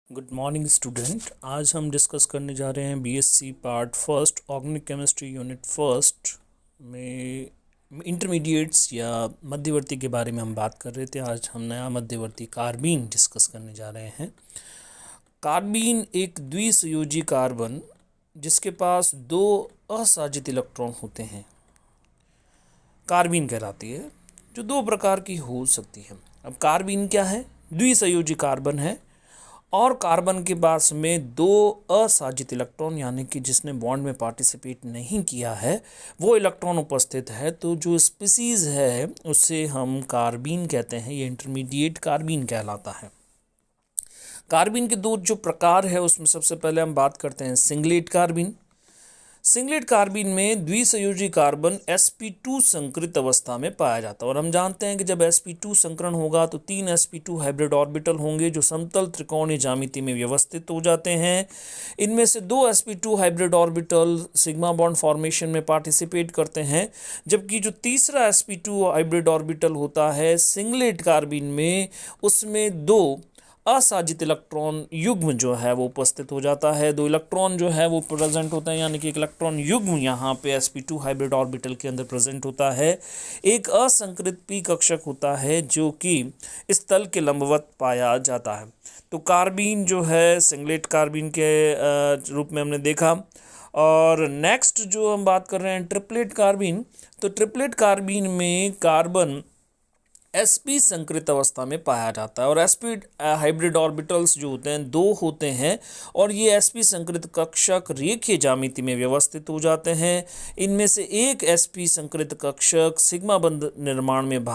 Good morning student. आज हम discuss करने जा रहे हैं BSc part first organic chemistry unit first में इंटरमीडिएट्स या मध्यवर्ती के बारे में हम बात कर रहे थे। आज हम नया मध्यवर्ती कार्बीन डिस्कस करने जा रहे हैं। कार्बीन एक द्विसंयोजी कार्बन जिसके पास दो असाजित इलेक्ट्रॉन होते हैं कार्बीन कहलाती है, जो दो प्रकार की हो सकती है। अब कार्बीन क्या है? द्विसंयोजी कार्बन है और कार्बन के पास में दो असाजित इलेक्ट्रॉन यानी कि जिसने बॉन्ड में पार्टिसिपेट नहीं किया है वो इलेक्ट्रॉन उपस्थित है, तो जो स्पीसीज है उसे हम कार्बीन कहते हैं। ये इंटरमीडिएट कार्बीन कहलाता है। कार्बीन के दो जो प्रकार है उसमें सबसे पहले हम बात करते हैं सिंगलेट कार्बीन। सिंगलेट कार्बीन में द्विसंयोजी कार्बन sp2 संकरित अवस्था में पाया जाता है और हम जानते हैं कि जब sp2 संकरण होगा तो 3 sp2 हाइब्रिड ऑर्बिटल होंगे जो समतल त्रिकोणीय ज्यामिति में व्यवस्थित हो जाते हैं। इनमें से 2 sp2 hybrid orbital sigma bond formation में पार्टिसिपेट करते हैं, जबकि जो तीसरा sp2 हाइब्रिड ऑर्बिटल होता है सिंगलेट कार्बीन में उसमें दो असाजित इलेक्ट्रॉन युग्म जो है वो उपस्थित हो जाता है। दो इलेक्ट्रॉन जो है वो प्रेजेंट होते हैं, यानी कि एक इलेक्ट्रॉन युग्म यहाँ पे sp2 हाइब्रिड ऑर्बिटल के अंदर प्रेजेंट होता है। एक असंकृत p कक्षक होता है जो कि इस तल के लंबवत पाया जाता है। तो कार्बीन जो है सिंगलेट कार्बीन के रूप में हमने देखा। और नेक्स्ट जो हम बात कर रहे हैं ट्रिपलेट कार्बीन, तो ट्रिपलेट कार्बीन में कार्बन sp संकरित अवस्था में पाया जाता है और sp हाइब्रिड ऑर्बिटल्स जो होते हैं दो होते हैं और ये sp संकरित कक्षक रेखीय ज्यामिति में व्यवस्थित हो जाते हैं। इनमें से एक sp संकरित कक्षक सिग्मा बंध निर्माण में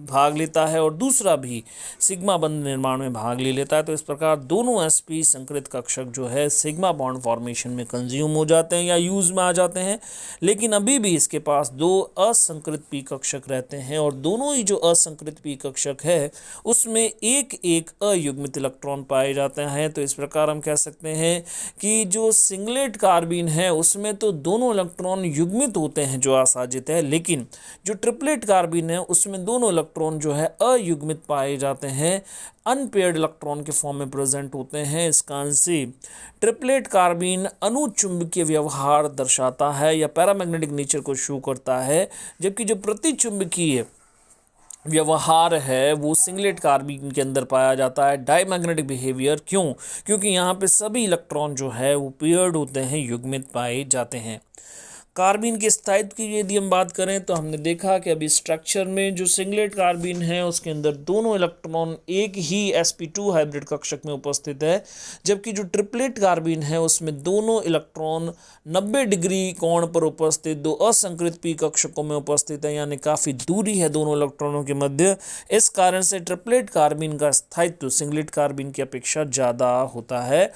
भाग लेता है और दूसरा भी सिग्मा बंध निर्माण में भाग ले लेता है। तो इस प्रकार दोनों sp संकरित कक्षक जो है सिग्मा बॉन्ड फॉर्मेशन में कंज्यूम हो जाते हैं या यूज में आ जाते हैं, लेकिन अभी भी इसके पास दो असंकृत p कक्षक रहते हैं और दोनों ही जो असंकृत p कक्षक है उसमें एक एक अयुग्मित इलेक्ट्रॉन पाए जाते हैं। तो इस प्रकार हम कह सकते हैं कि जो सिंगलेट कार्बीन है उसमें तो दोनों इलेक्ट्रॉन युग्मित होते हैं जो असाजित है, लेकिन जो ट्रिपलेट कार्बीन है उसमें दोनों इलेक्ट्रॉन जो है अयुग्मित पाए जाते हैं, अनपेयर्ड इलेक्ट्रॉन के फॉर्म में प्रेजेंट होते हैं। इस कारण से ट्रिपलेट कार्बीन अनुचुंबकीय व्यवहार दर्शाता है या पैरामैग्नेटिक नेचर को शो करता है, जबकि जो प्रतिचुंबकीय व्यवहार है वो सिंगलेट कार्बीन के अंदर पाया जाता है, डायमैग्नेटिक बिहेवियर। क्यों? क्योंकि यहाँ पे सभी इलेक्ट्रॉन जो है वो पेयर्ड होते हैं, युग्मित पाए जाते हैं। कार्बीन के स्थायित्व की यदि हम बात करें तो हमने देखा कि अभी स्ट्रक्चर में जो सिंगलेट कार्बीन है उसके अंदर दोनों इलेक्ट्रॉन एक ही sp2 हाइब्रिड कक्षक में उपस्थित है, जबकि जो ट्रिपलेट कार्बीन है उसमें दोनों इलेक्ट्रॉन 90 डिग्री कोण पर उपस्थित दो असंकृत p कक्षकों में उपस्थित है, यानी काफ़ी दूरी है दोनों इलेक्ट्रॉनों के मध्य। इस कारण से ट्रिपलेट कार्बीन का स्थायित्व सिंगलेट कार्बीन की अपेक्षा ज़्यादा होता है।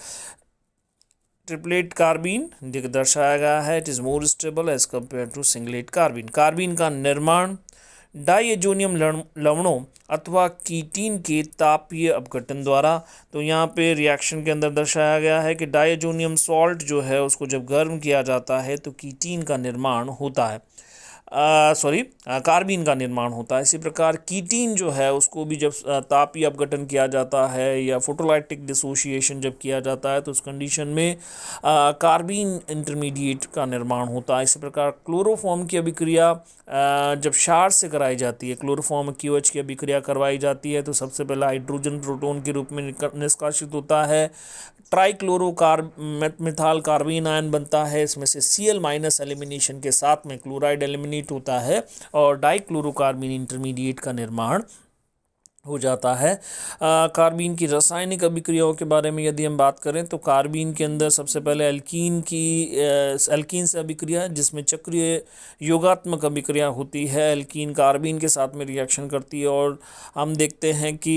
ट्रिपलेट कार्बीन दर्शाया गया है it is more stable as compare to singlet carbene. Carbene का निर्माण डाइएजोनियम लवणों अथवा कीटीन के तापीय अपघटन द्वारा, तो यहाँ पे रिएक्शन के अंदर दर्शाया गया है कि डाइएजोनियम सॉल्ट जो है उसको जब गर्म किया जाता है तो कीटीन का निर्माण होता है, कार्बीन का निर्माण होता है। इसी प्रकार कीटीन जो है उसको भी जब तापीय अपघटन किया जाता है या फोटोलाइटिक डिसोसिएशन जब किया जाता है तो उस कंडीशन में कार्बीन इंटरमीडिएट का निर्माण होता है। इसी प्रकार क्लोरोफॉर्म की अभिक्रिया जब क्षार से कराई जाती है, क्लोरोफॉर्म QH की अभिक्रिया करवाई जाती है तो सबसे पहला हाइड्रोजन प्रोटॉन के रूप में निष्कासित होता है। मिथाइल कार्बीन आयन बनता है, इसमें से Cl- एलिमिनेशन के साथ में क्लोराइड एलिमिनेट होता है और डाइक्लोरोकार्बीन इंटरमीडिएट का निर्माण हो जाता है। कार्बीन की रासायनिक अभिक्रियाओं के बारे में यदि हम बात करें तो कार्बीन के अंदर सबसे पहले एल्कीन से अभिक्रिया जिसमें चक्रीय योगात्मक अभिक्रिया होती है। एल्कीन कार्बीन के साथ में रिएक्शन करती है और हम देखते हैं कि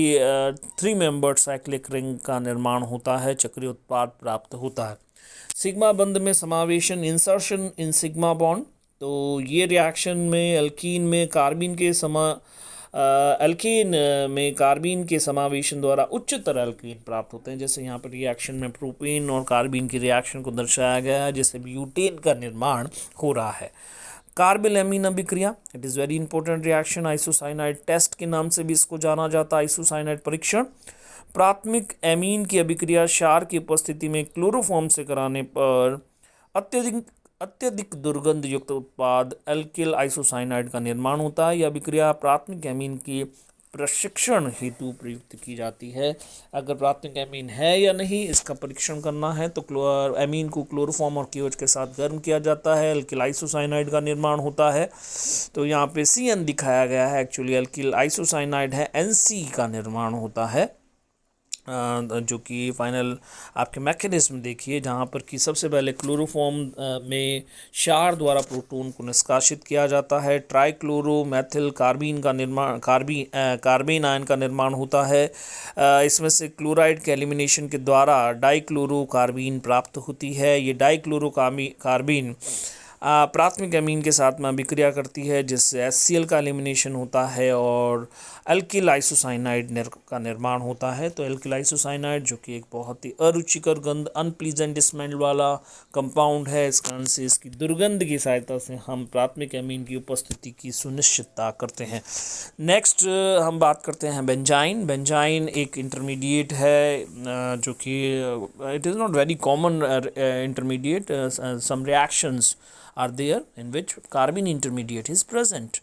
3 मेंबर्ड साइक्लिक रिंग का निर्माण होता है, चक्रीय उत्पाद प्राप्त होता है। सिग्मा बंध में समावेशन इंसर्शन इन सिग्मा बॉन्ड, तो ये रिएक्शन में एल्कीन में कार्बीन के एल्कीन में कार्बीन के समावेशन द्वारा उच्चतर एल्कीन प्राप्त होते हैं। जैसे यहाँ पर रिएक्शन में प्रोपेन और कार्बीन की रिएक्शन को दर्शाया गया है जिससे ब्यूटेन का निर्माण हो रहा है। कार्बिल एमीन अभिक्रिया, it is very important reaction, isocyanide test के नाम से भी इसको जाना जाता है, आइसोसाइनाइड परीक्षण। प्राथमिक एमीन की अभिक्रिया क्षार की उपस्थिति में क्लोरोफॉर्म से कराने पर अत्यधिक अत्यधिक दुर्गंध युक्त उत्पाद एल्किल आइसोसाइनाइड का निर्माण होता है। यह अभिक्रिया प्राथमिक एमीन की प्रशिक्षण हेतु प्रयुक्त की जाती है। अगर प्राथमिक एमीन है या नहीं इसका परीक्षण करना है तो एमीन को क्लोरोफॉर्म और KOH के साथ गर्म किया जाता है, एल्किल आइसोसाइनाइड का निर्माण होता है। तो यहाँ पे CN दिखाया गया है, एक्चुअली एल्किल आइसोसाइनाइड है, NC का निर्माण होता है। जो कि फाइनल आपके मैकेनिज्म देखिए, जहाँ पर कि सबसे पहले क्लोरोफॉर्म में क्षार द्वारा प्रोटॉन को निष्कासित किया जाता है। ट्राइक्लोरो मैथिल कार्बीन का निर्माण कार्बेन आयन का निर्माण होता है। इसमें से क्लोराइड के एलिमिनेशन के द्वारा डाइक्लोरो कार्बीन प्राप्त होती है। ये डाइक्लोरो कार्बीन प्राथमिक एमीन के साथ में अभिक्रिया करती है, जिससे HCl का एलिमिनेशन होता है और एल्किल आइसोसाइनाइड का निर्माण होता है। तो एल्किल आइसोसाइनाइड जो कि एक बहुत ही अरुचिकर गंध, अनप्लीजेंट स्मेल वाला कंपाउंड है, इस कारण से इसकी दुर्गंध की सहायता से हम प्राथमिक एमीन की उपस्थिति की सुनिश्चितता करते हैं। नेक्स्ट हम बात करते हैं बेंजाइन। बेंजाइन एक इंटरमीडिएट है जो कि it is not very common intermediate. Some reactions are there in which carbon intermediate is present।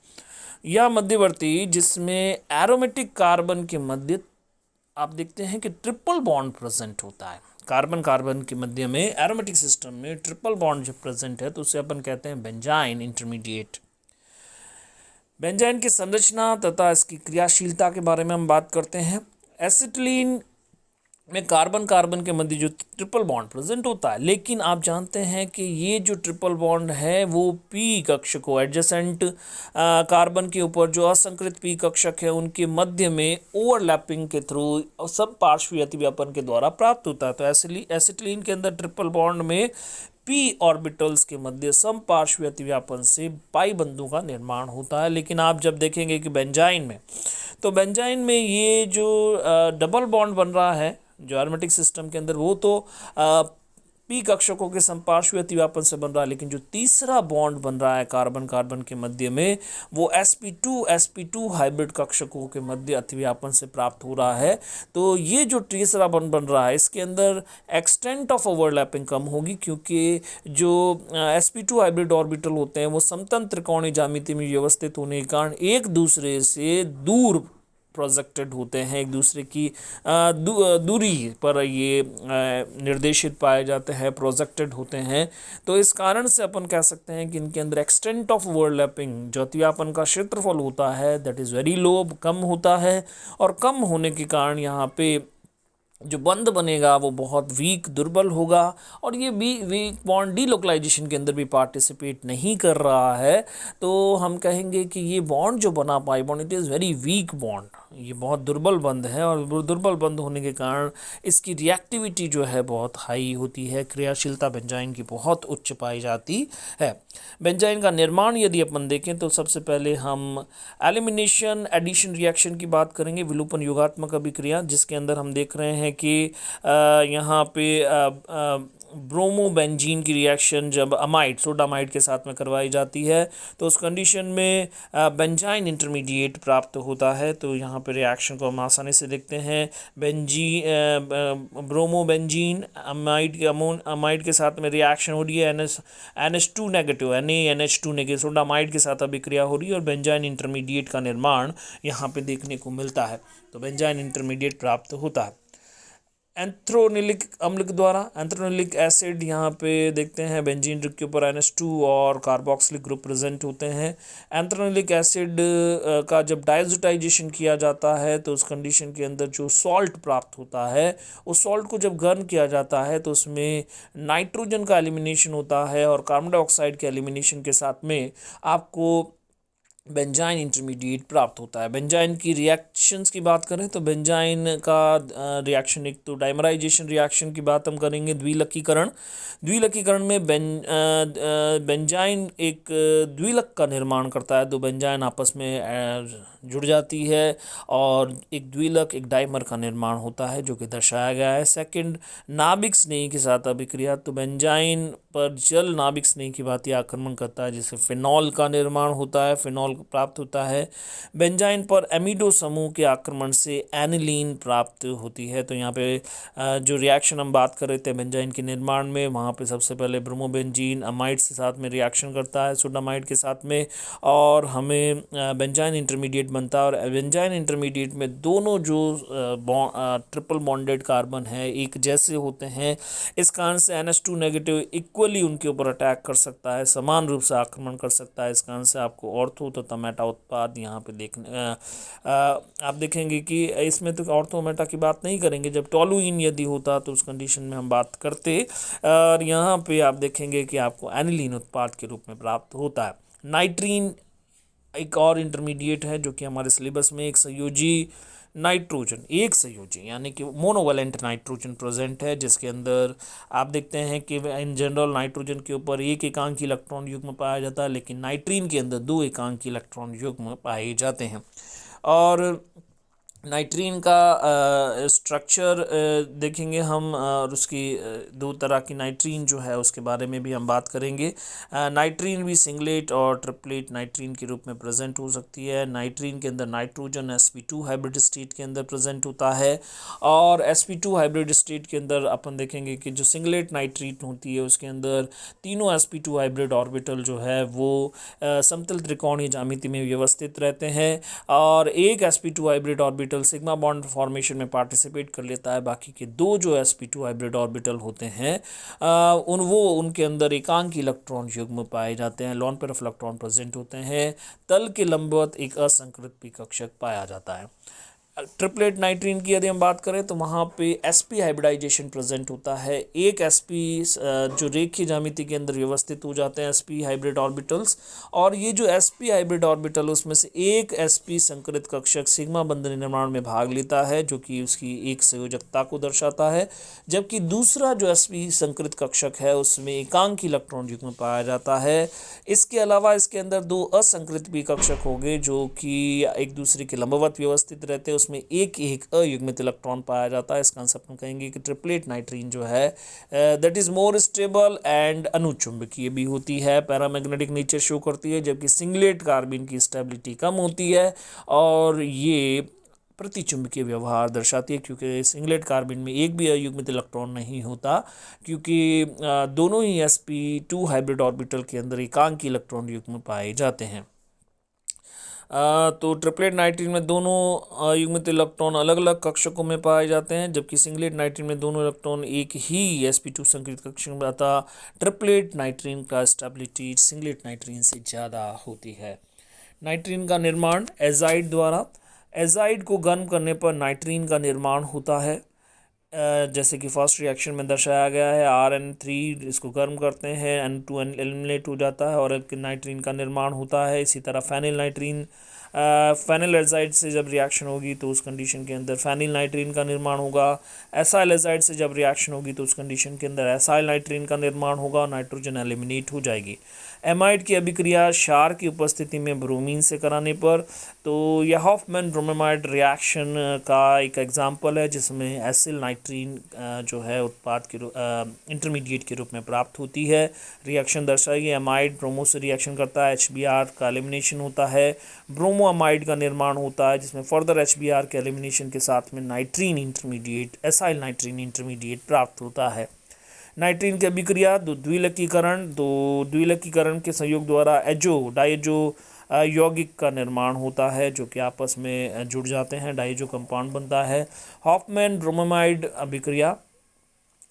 या मध्यवर्ती जिसमें एरोमेटिक कार्बन के मध्य आप देखते हैं कि ट्रिपल बॉन्ड प्रेजेंट होता है। कार्बन कार्बन के मध्य में एरोमेटिक सिस्टम में ट्रिपल बॉन्ड जब प्रेजेंट है तो उसे अपन कहते हैं बेंजाइन इंटरमीडिएट। बेंजाइन की संरचना तथा इसकी क्रियाशीलता के बारे में हम बात करते हैं। एसिटिलीन में कार्बन कार्बन के मध्य जो ट्रिपल बॉन्ड प्रेजेंट होता है, लेकिन आप जानते हैं कि ये जो ट्रिपल बॉन्ड है वो P कक्ष को एडजेसेंट कार्बन के ऊपर जो असंकृत P कक्षक है उनके मध्य में ओवरलैपिंग के थ्रू सब पार्श्वीय अतिव्यापन के द्वारा प्राप्त होता है। तो एसिटिलीन के अंदर ट्रिपल बॉन्ड में P ऑर्बिटल्स के मध्य सम पार्श्वीय अतिव्यापन से पाई बंधों का निर्माण होता है। लेकिन आप जब देखेंगे कि बेंजाइन में, तो बेंजाइन में ये जो डबल बॉन्ड बन रहा है जो एरोमेटिक सिस्टम के अंदर, वो तो P कक्षकों के समपार्श्वीय अतिव्यापन से बन रहा है, लेकिन जो तीसरा बॉन्ड बन रहा है कार्बन कार्बन के मध्य में वो sp2 हाइब्रिड कक्षकों के मध्य अतिव्यापन से प्राप्त हो रहा है। तो ये जो तीसरा बॉन्ड बन रहा है इसके अंदर एक्सटेंट ऑफ ओवरलैपिंग कम होगी, क्योंकि जो sp2 हाइब्रिड ऑर्बिटल होते हैं वो समतल त्रिकोणीय ज्यामिति में व्यवस्थित होने के कारण एक दूसरे से दूर प्रोजेक्टेड होते हैं, एक दूसरे की दूरी पर ये निर्देशित पाए जाते हैं, प्रोजेक्टेड होते हैं। तो इस कारण से अपन कह सकते हैं कि इनके अंदर एक्सटेंट ऑफ ओवरलैपिंग जो अतिव्यापन का क्षेत्रफल होता है दैट इज़ वेरी लो, कम होता है। और कम होने के कारण यहाँ पे जो बंध बनेगा वो बहुत वीक, दुर्बल होगा, और ये वीक बॉन्ड डीलोकलाइजेशन के अंदर भी पार्टिसिपेट नहीं कर रहा है। तो हम कहेंगे कि ये बॉन्ड जो बना pi bond, it is very weak bond, ये बहुत दुर्बल बंध है, और दुर्बल बंध होने के कारण इसकी रिएक्टिविटी जो है बहुत हाई होती है, क्रियाशीलता बेंजाइन की बहुत उच्च पाई जाती है। बेंजाइन का निर्माण यदि अपन देखें तो सबसे पहले हम एलिमिनेशन एडिशन रिएक्शन की बात करेंगे, विलोपन योगात्मक अभिक्रिया, जिसके अंदर हम देख रहे हैं कि यहाँ पे ब्रोमोबेंजीन की रिएक्शन जब अमाइड सोडामाइड के साथ में करवाई जाती है तो उस कंडीशन में बेंजाइन इंटरमीडिएट प्राप्त होता है। तो यहाँ पे रिएक्शन को हम आसानी से देखते हैं। ब्रोमोबेंजीन अमाइड के साथ में रिएक्शन हो रही है, NH2 negative NaNH2 negative sodamide के साथ अभिक्रिया हो रही है और बेंजाइन इंटरमीडिएट का निर्माण यहाँ पे देखने को मिलता है। तो बेंजाइन इंटरमीडिएट प्राप्त होता है एंथ्रोनिलिक अम्ल के द्वारा। एंथ्रोनिलिक एसिड यहाँ पे देखते हैं बेंजीन रिंग के ऊपर NH2 और कार्बोक्सिलिक ग्रुप प्रेजेंट होते हैं। एंथ्रोनिलिक एसिड का जब डायजोटाइजेशन किया जाता है तो उस कंडीशन के अंदर जो सॉल्ट प्राप्त होता है, उस सॉल्ट को जब गर्म किया जाता है तो उसमें नाइट्रोजन का एलिमिनेशन होता है और कार्बन डाइऑक्साइड के एलिमिनेशन के साथ में आपको बेंजाइन इंटरमीडिएट प्राप्त होता है। बेंजाइन की रिएक्शंस की बात करें तो बेंजाइन का रिएक्शन, एक तो डाइमराइजेशन रिएक्शन की बात हम करेंगे, द्विलकीकरण में बेंजाइन एक द्विलक का निर्माण करता है। दो बेंजाइन आपस में जुड़ जाती है और एक द्विलक, एक डाइमर का निर्माण होता है जो कि दर्शाया गया है। सेकंड, नाभिक स्नेही के साथ अभिक्रिया, तो बेंजाइन पर जल नाभिक स्नेही की बात आक्रमण करता है जिससे फिनॉल का निर्माण होता है। फिनॉल प्राप्त होता है। बेंजाइन पर एमिडो समूह के आक्रमण से एनिलीन प्राप्त होती है। तो यहाँ पे जो रिएक्शन हम बात कर रहे थे बेंजाइन के निर्माण में, वहाँ पे सबसे पहले ब्रोमोबेंजीन अमाइड के साथ में रिएक्शन करता है सोडामाइड के साथ में, और हमें बेंजाइन इंटरमीडिएट बनता है। और बेंजाइन इंटरमीडिएट में दोनों जो ट्रिपल बॉन्डेड कार्बन है एक जैसे होते हैं, इस कारण से NH2 नेगेटिव इक्वली उनके ऊपर अटैक कर सकता है, समान रूप से आक्रमण कर सकता है। इस कारण से आपको ऑर्थो तथा मेटा उत्पाद यहाँ पे आप देखेंगे कि इसमें तो ऑर्थो मेटा की बात नहीं करेंगे, जब टोलुइन यदि होता तो उस कंडीशन में हम बात करते। और यहाँ पे आप देखेंगे कि आपको एनिलीन उत्पाद के रूप में प्राप्त होता है। नाइट्रीन एक और इंटरमीडिएट है जो कि हमारे सिलेबस में एक संयोजी नाइट्रोजन, एक संयोजी यानी कि मोनोवैलेंट नाइट्रोजन प्रेजेंट है, जिसके अंदर आप देखते हैं कि इन जनरल नाइट्रोजन के ऊपर एक एकांकी इलेक्ट्रॉन युग्म पाया जाता है, लेकिन नाइट्रीन के अंदर 2 एकांकी इलेक्ट्रॉन युग्म पाए जाते हैं। और नाइट्रीन का स्ट्रक्चर देखेंगे हम, और उसकी 2 तरह की नाइट्रीन जो है उसके बारे में भी हम बात करेंगे। नाइट्रीन भी सिंगलेट और ट्रिपलेट नाइट्रीन के रूप में प्रेजेंट हो सकती है। नाइट्रीन के अंदर नाइट्रोजन sp2 हाइब्रिड स्टेट के अंदर प्रेजेंट होता है, और sp2 हाइब्रिड स्टेट के अंदर अपन देखेंगे कि जो सिंगलेट नाइट्रीन होती है उसके अंदर तीनों sp2 हाइब्रिड ऑर्बिटल जो है वो समतल त्रिकोणीय ज्यामिति में व्यवस्थित रहते हैं, और एक sp2 hybrid orbital sigma bond formation में पार्टिसिपेट कर लेता है। बाकी के 2 जो sp2 हाइब्रिड ऑर्बिटल होते हैं उनके अंदर एकांकी इलेक्ट्रॉन युग्म पाए जाते हैं, lone pair of electron present होते हैं। तल के लंबवत एक असंकृत पी कक्षक पाया जाता है। ट्रिपलेट नाइट्रीन की यदि हम बात करें तो वहाँ पे sp हाइब्रिडाइजेशन प्रेजेंट होता है। एक sp जो रेखीय ज्यामिति के अंदर व्यवस्थित हो जाते हैं sp हाइब्रिड ऑर्बिटल्स, और ये जो sp हाइब्रिड ऑर्बिटल उसमें से एक sp संकरित कक्षक सिग्मा बंधन निर्माण में भाग लेता है, जो कि उसकी एक संयोजकता को दर्शाता है, जबकि दूसरा जो sp संकरित कक्षक है उसमें एकांकी इलेक्ट्रॉन युग्म पाया जाता है। इसके अलावा इसके अंदर 2 असंकृत पी कक्षक होंगे जो कि एक दूसरे के लंबवत व्यवस्थित रहते हैं, उसमें एक अयुग्मित इलेक्ट्रॉन पाया जाता है। इस कंसेप्ट में कहेंगे कि ट्रिपलेट नाइट्रीन जो है that is more stable and अनुचुंबकीय भी होती है, पैरामैग्नेटिक नेचर शो करती है, जबकि सिंगलेट कार्बिन की स्टेबिलिटी कम होती है और ये प्रतिचुंबकीय व्यवहार दर्शाती है, क्योंकि सिंगलेट कार्बिन में एक भी अयुग्मित इलेक्ट्रॉन नहीं होता, क्योंकि दोनों ही sp2 हाइब्रिड ऑर्बिटल के अंदर एकांकी इलेक्ट्रॉन युग्म पाए जाते हैं। तो ट्रिपलेट नाइट्रीन में दोनों युग्मित इलेक्ट्रॉन अलग अलग कक्षकों में पाए जाते हैं, जबकि सिंगलेट नाइट्रीन में दोनों इलेक्ट्रॉन एक ही sp2 संकरित कक्षक में आता। ट्रिपलेट नाइट्रीन का स्टेबिलिटी सिंगलेट नाइट्रीन से ज़्यादा होती है। नाइट्रीन का निर्माण एजाइड द्वारा, एजाइड को गर्म करने पर नाइट्रीन का निर्माण होता है, जैसे कि फर्स्ट रिएक्शन में दर्शाया गया है। Rn3 इसको गर्म करते हैं, N2 एलिमिनेट हो जाता है और नाइट्रीन का निर्माण होता है। इसी तरह फेनिल नाइट्रीन फेनिल एजाइड से जब रिएक्शन होगी तो उस कंडीशन के अंदर फेनिल नाइट्रीन का निर्माण होगा। एसाइल एजाइड से जब रिएक्शन होगी तो उस कंडीशन के अंदर एसाइल नाइट्रीन का निर्माण होगा, नाइट्रोजन एलिमिनेट हो जाएगी। एमाइड की अभिक्रिया क्षार की उपस्थिति में ब्रोमीन से कराने पर, तो यह हॉफमैन ब्रोमेमाइड रिएक्शन का एक एग्जाम्पल है, जिसमें एसिल नाइट्रीन जो है उत्पाद के इंटरमीडिएट के रूप में प्राप्त होती है। रिएक्शन दर्शाएगी, एमाइड ब्रोमो से रिएक्शन करता है, HBr का एलिमिनेशन होता है, ब्रोमो अमाइड का निर्माण होता है, जिसमें फर्दर HBr के एलिमिनेशन के साथ में नाइट्रीन इंटरमीडिएट, एसाइल नाइट्रीन इंटरमीडिएट प्राप्त होता है। नाइट्रीन की अभिक्रिया द्विलकीकरण के संयोग द्वारा डाइजो यौगिक का निर्माण होता है, जो कि आपस में जुड़ जाते हैं, डाइजो कंपाउंड बनता है। हॉफमैन ब्रोमेमाइड अभिक्रिया,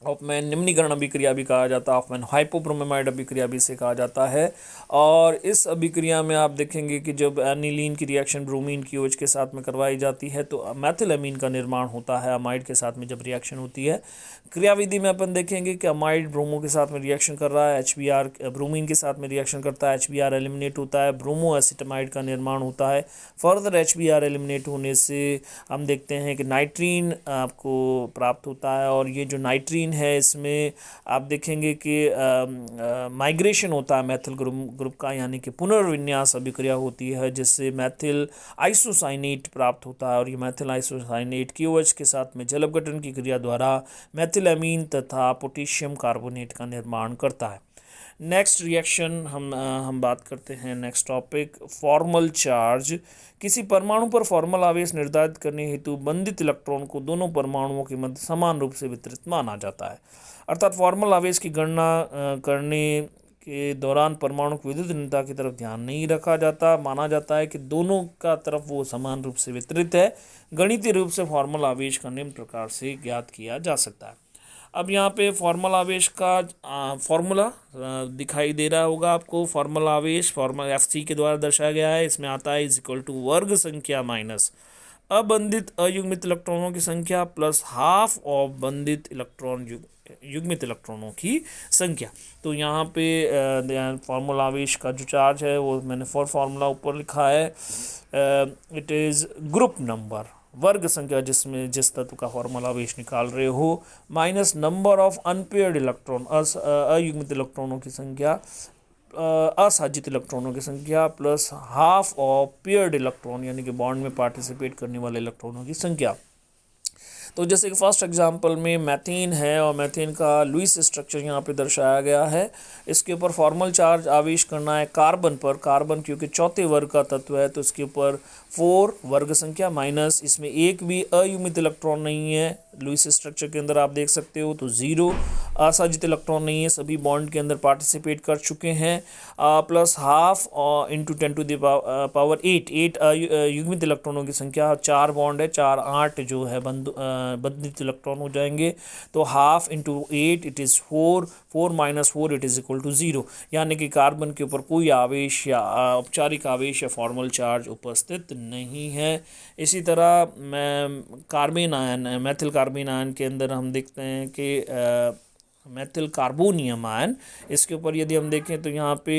हॉफमैन निम्नीकरण अभिक्रिया भी कहा जाता है, हॉफमैन हाइपोब्रोमेमाइड अभिक्रिया भी इसे कहा जाता है। और इस अभिक्रिया में आप देखेंगे कि जब एनिलीन की रिएक्शन ब्रोमीन की OH के साथ में करवाई जाती है तो मैथिलअमीन का निर्माण होता है अमाइड के साथ में जब रिएक्शन होती है। क्रियाविधि में अपन देखेंगे कि अमाइड ब्रोमो के साथ में रिएक्शन कर रहा है, HBr ब्रोमीन के साथ में रिएक्शन करता है, HBr एलिमिनेट होता है, ब्रोमो एसिटामाइड का निर्माण होता है। फर्दर HBr एलिमिनेट होने से हम देखते हैं कि नाइट्रीन आपको प्राप्त होता है, और ये जो नाइट्रीन है इसमें आप देखेंगे कि माइग्रेशन होता है मैथिल ग्रुप का, यानी कि पुनर्विन्यास अभिक्रिया होती है, जिससे मैथिल आइसोसाइनेट प्राप्त होता है, और ये मैथिल आइसोसाइनेट KOH के साथ में जल अपघटन की क्रिया द्वारा मैथिलअमीन तथा पोटेशियम कार्बोनेट का निर्माण करता है। नेक्स्ट रिएक्शन हम बात करते हैं। Next topic formal charge. किसी परमाणु पर फॉर्मल आवेश निर्धारित करने हेतु बंधित इलेक्ट्रॉन को दोनों परमाणुओं के मध्य समान रूप से वितरित माना जाता है। अर्थात फॉर्मल आवेश की गणना करने के दौरान परमाणु की विद्युत ऋणता की तरफ ध्यान नहीं रखा जाता। माना जाता है कि दोनों का तरफ वो समान रूप से वितरित है। गणितीय रूप से फॉर्मल आवेश का निम्न प्रकार से ज्ञात किया जा सकता है। अब यहाँ पे फॉर्मल आवेश का फॉर्मूला दिखाई दे रहा होगा आपको। फॉर्मल आवेश फॉर्मल Fc के द्वारा दर्शाया गया है। इसमें आता है इज इक्वल टू वर्ग संख्या माइनस अबंधित अयुग्मित इलेक्ट्रॉनों की संख्या प्लस हाफ ऑफ बंधित इलेक्ट्रॉन युग्मित इलेक्ट्रॉनों की संख्या। तो यहाँ पे फॉर्मल आवेश का जो चार्ज है वो मैंने फॉर्मूला ऊपर लिखा है। इट इज़ ग्रुप नंबर वर्ग संख्या जिसमें जिस तत्व का फॉर्मल आवेश निकाल रहे हो minus number of unpaired electron अयुग्मित इलेक्ट्रॉनों की संख्या असाजित इलेक्ट्रॉनों की संख्या plus half of paired electron यानी कि बॉन्ड में पार्टिसिपेट करने वाले इलेक्ट्रॉनों की संख्या। तो जैसे कि फर्स्ट एग्जांपल में मैथेन है और मैथेन का लुईस स्ट्रक्चर यहाँ पे दर्शाया गया है। इसके ऊपर फॉर्मल चार्ज आवेश करना है कार्बन पर। कार्बन क्योंकि चौथे वर्ग का तत्व है तो इसके ऊपर 4 वर्ग संख्या माइनस इसमें एक भी अयुग्मित इलेक्ट्रॉन नहीं है। लुईस स्ट्रक्चर के अंदर आप देख सकते हो तो 0 असाजित इलेक्ट्रॉन नहीं है, सभी बॉन्ड के अंदर पार्टिसिपेट कर चुके हैं। Plus half into 10 to the power 8 युग्मित इलेक्ट्रॉनों की संख्या। 4 बॉन्ड है, 4 8 जो है बंधित इलेक्ट्रॉन हो जाएंगे। तो half into 8 it is 4 4 minus 4 it is equal to 0। यानी कि कार्बन के ऊपर कोई आवेश या औपचारिक आवेश या फॉर्मल चार्ज उपस्थित नहीं है। इसी तरह carbon ion Maithil carbon ion के अंदर हम देखते हैं कि मैथिल कार्बोनियम आयन, इसके ऊपर यदि हम देखें तो यहाँ पे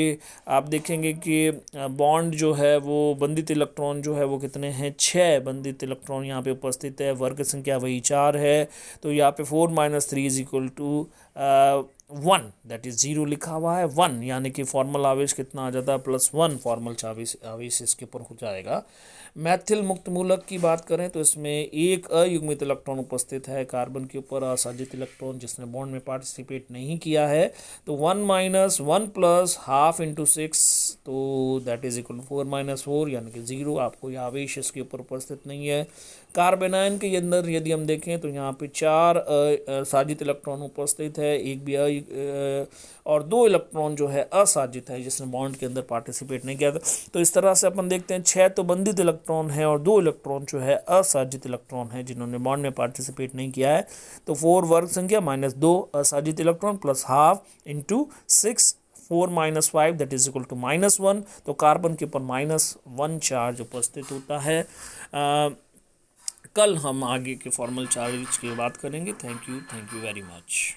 आप देखेंगे कि बॉन्ड जो है वो बंधित इलेक्ट्रॉन जो है वो कितने हैं, 6 बंधित इलेक्ट्रॉन यहाँ पे उपस्थित है। वर्ग संख्या वही 4 है। तो यहाँ पे 4 minus 3 is equal to 1 that is 0 लिखा हुआ है 1, यानी कि फॉर्मल आवेश कितना आ जाता है +1 फॉर्मल आवेश इसके ऊपर हो जाएगा। मैथिल मुक्त मूलक की बात करें तो इसमें एक अयुग्मित इलेक्ट्रॉन उपस्थित है कार्बन के ऊपर, असाजित इलेक्ट्रॉन जिसने बॉन्ड में पार्टिसिपेट नहीं किया है। तो 1 माइनस 1 प्लस हाफ इंटू 6 तो that is equal to 4 minus 4 यानी कि 0। आपको यह आवेश इसके ऊपर उपस्थित नहीं है। कार्बन आयन के अंदर यदि हम देखें तो यहाँ पे 4 साजित इलेक्ट्रॉन उपस्थित है, एक भी और 2 इलेक्ट्रॉन जो है असाजित है जिसने बॉन्ड के अंदर पार्टिसिपेट नहीं किया था। तो इस तरह से अपन देखते हैं 6 तो बंधित इलेक्ट्रॉन है और 2 इलेक्ट्रॉन जो है असाजित इलेक्ट्रॉन है जिन्होंने बॉन्ड में पार्टिसिपेट नहीं किया है। तो 4 वर्ग संख्या माइनस 2 असाजित electron plus half into 6 4 minus 5 that is equal to -1। तो कार्बन के ऊपर -1 चार्ज उपस्थित होता है। कल हम आगे के फॉर्मल चार्ज की बात करेंगे। Thank you very much.